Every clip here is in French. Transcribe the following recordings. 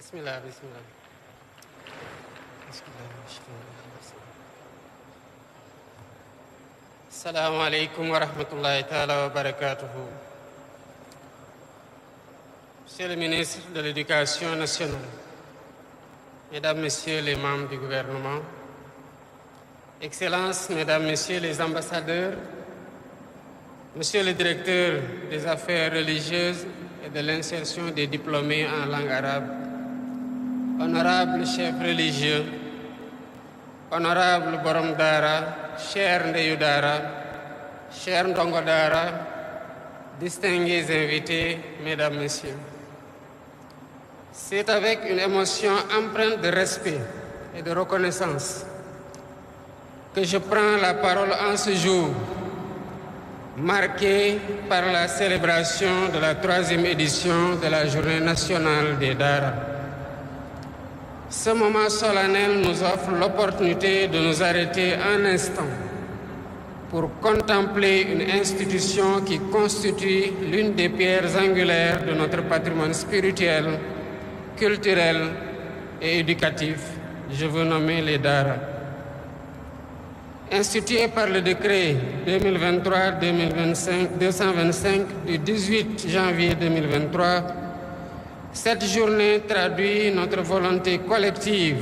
Bismillah. Assalamu alaikum wa rahmatullahi ta'ala wa barakatuhu. Monsieur le ministre de l'Éducation nationale, Mesdames, Messieurs les membres du gouvernement, Excellences, Mesdames, Messieurs les ambassadeurs, Monsieur le directeur des affaires religieuses et de l'insertion des diplômés en langue arabe, honorables chefs religieux, honorable Borom Dara, cher Ndeyu Dara, cher Ndongo Dara, distingués invités, Mesdames, Messieurs. C'est avec une émotion empreinte de respect et de reconnaissance que je prends la parole en ce jour, marqué par la célébration de la 3e édition de la Journée nationale des Dara. Ce moment solennel nous offre l'opportunité de nous arrêter un instant pour contempler une institution qui constitue l'une des pierres angulaires de notre patrimoine spirituel, culturel et éducatif. Je veux nommer les Dara. Instituée par le décret 2023-225 du 18 janvier 2023, cette journée traduit notre volonté collective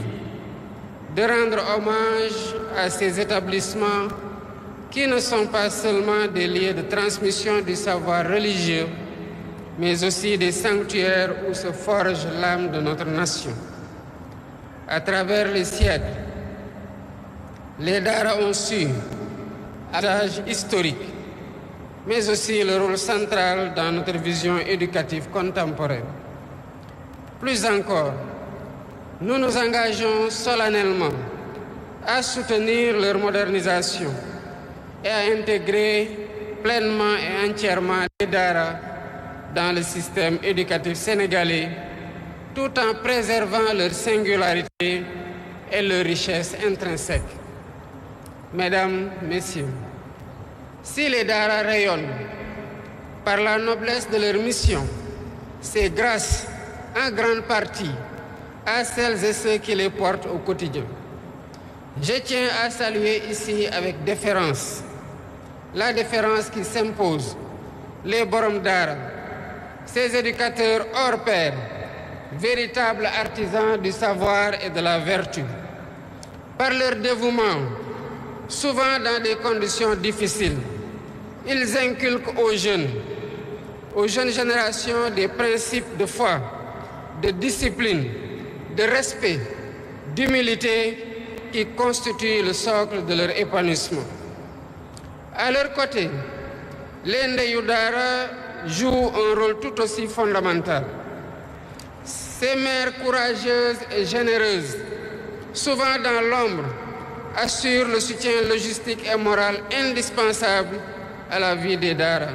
de rendre hommage à ces établissements qui ne sont pas seulement des lieux de transmission du savoir religieux, mais aussi des sanctuaires où se forge l'âme de notre nation. À travers les siècles, les Dara ont su, à l'âge historique, mais aussi le rôle central dans notre vision éducative contemporaine. Plus encore, nous nous engageons solennellement à soutenir leur modernisation et à intégrer pleinement et entièrement les Dara dans le système éducatif sénégalais, tout en préservant leur singularité et leur richesse intrinsèque. Mesdames, Messieurs, si les Dara rayonnent par la noblesse de leur mission, c'est grâce en grande partie à celles et ceux qui les portent au quotidien. Je tiens à saluer ici avec déférence, la déférence qui s'impose, les Borom Dara, ces éducateurs hors pair, véritables artisans du savoir et de la vertu. Par leur dévouement, souvent dans des conditions difficiles, ils inculquent aux jeunes générations des principes de foi, de discipline, de respect, d'humilité qui constituent le socle de leur épanouissement. À leur côté, les Ndeyu Dara jouent un rôle tout aussi fondamental. Ces mères courageuses et généreuses, souvent dans l'ombre, assurent le soutien logistique et moral indispensable à la vie des Dara.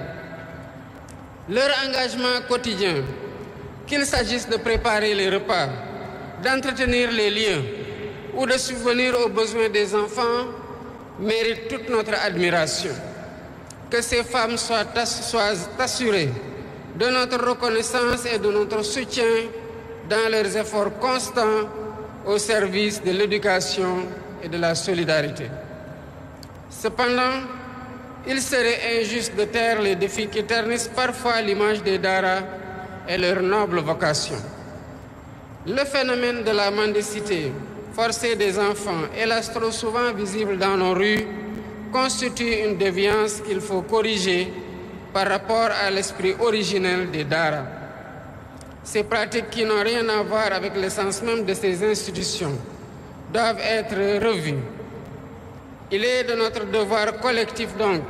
Leur engagement quotidien, qu'il s'agisse de préparer les repas, d'entretenir les lieux ou de subvenir aux besoins des enfants, mérite toute notre admiration. Que ces femmes soient assurées de notre reconnaissance et de notre soutien dans leurs efforts constants au service de l'éducation et de la solidarité. Cependant, il serait injuste de taire les défis qui ternissent parfois l'image des Dara et leur noble vocation. Le phénomène de la mendicité forcée des enfants, hélas trop souvent visible dans nos rues, constitue une déviance qu'il faut corriger par rapport à l'esprit originel des Dara. Ces pratiques qui n'ont rien à voir avec l'essence même de ces institutions doivent être revues. Il est de notre devoir collectif donc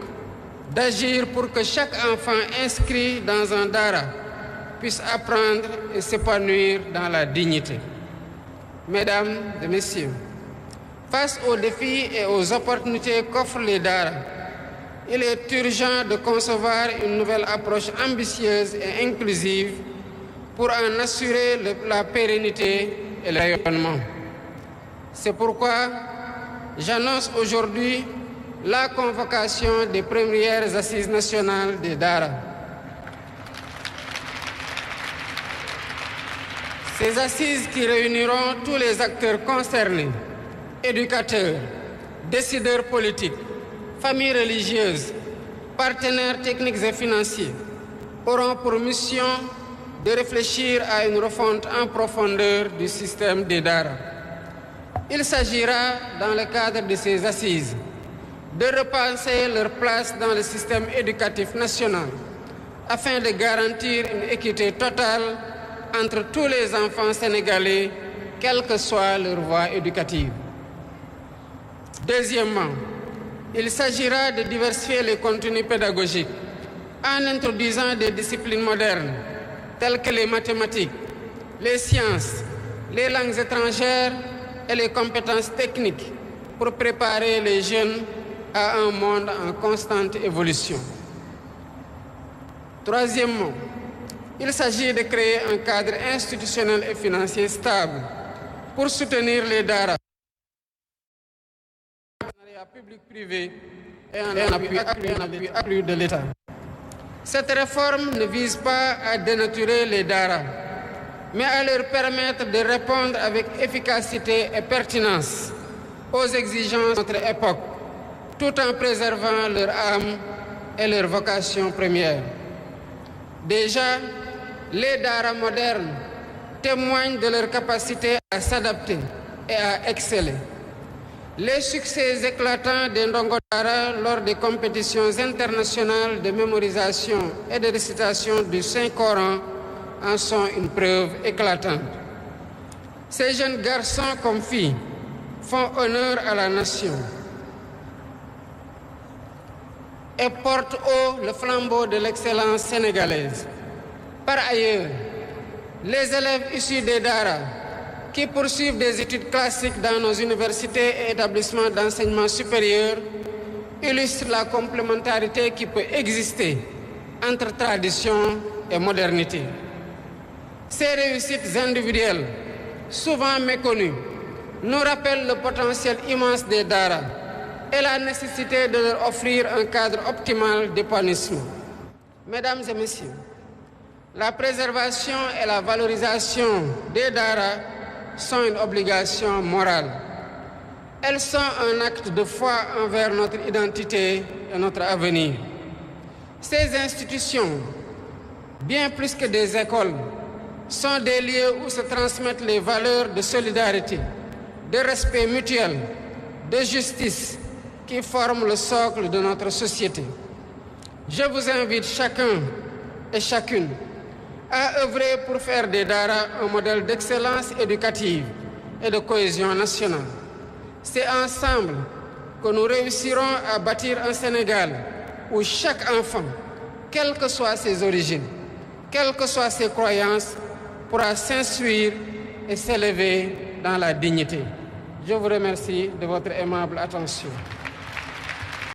d'agir pour que chaque enfant inscrit dans un Dara puisse apprendre et s'épanouir dans la dignité. Mesdames et Messieurs, face aux défis et aux opportunités qu'offrent les Dara, il est urgent de concevoir une nouvelle approche ambitieuse et inclusive pour en assurer la pérennité et le rayonnement. C'est pourquoi j'annonce aujourd'hui la convocation des premières assises nationales des Dara. Ces assises qui réuniront tous les acteurs concernés, éducateurs, décideurs politiques, familles religieuses, partenaires techniques et financiers, auront pour mission de réfléchir à une refonte en profondeur du système des Dara. Il s'agira, dans le cadre de ces assises, de repenser leur place dans le système éducatif national afin de garantir une équité totale entre tous les enfants sénégalais, quelle que soit leur voie éducative. Deuxièmement, il s'agira de diversifier les contenus pédagogiques en introduisant des disciplines modernes telles que les mathématiques, les sciences, les langues étrangères et les compétences techniques pour préparer les jeunes à un monde en constante évolution. Troisièmement, il s'agit de créer un cadre institutionnel et financier stable pour soutenir les Dara en partenariat public-privé et en appui accru de l'État. Cette réforme ne vise pas à dénaturer les Dara, mais à leur permettre de répondre avec efficacité et pertinence aux exigences de notre époque, tout en préservant leur âme et leur vocation première. Déjà, les Dara modernes témoignent de leur capacité à s'adapter et à exceller. Les succès éclatants des Ndongo Dara lors des compétitions internationales de mémorisation et de récitation du Saint-Coran en sont une preuve éclatante. Ces jeunes garçons comme filles font honneur à la nation et portent haut le flambeau de l'excellence sénégalaise. Par ailleurs, les élèves issus des Dara qui poursuivent des études classiques dans nos universités et établissements d'enseignement supérieur illustrent la complémentarité qui peut exister entre tradition et modernité. Ces réussites individuelles, souvent méconnues, nous rappellent le potentiel immense des Dara et la nécessité de leur offrir un cadre optimal d'épanouissement. Mesdames et messieurs, la préservation et la valorisation des Dara sont une obligation morale. Elles sont un acte de foi envers notre identité et notre avenir. Ces institutions, bien plus que des écoles, sont des lieux où se transmettent les valeurs de solidarité, de respect mutuel, de justice qui forment le socle de notre société. Je vous invite chacun et chacune à œuvrer pour faire des Dara un modèle d'excellence éducative et de cohésion nationale. C'est ensemble que nous réussirons à bâtir un Sénégal où chaque enfant, quelles que soient ses origines, quelles que soient ses croyances, pourra s'instruire et s'élever dans la dignité. Je vous remercie de votre aimable attention.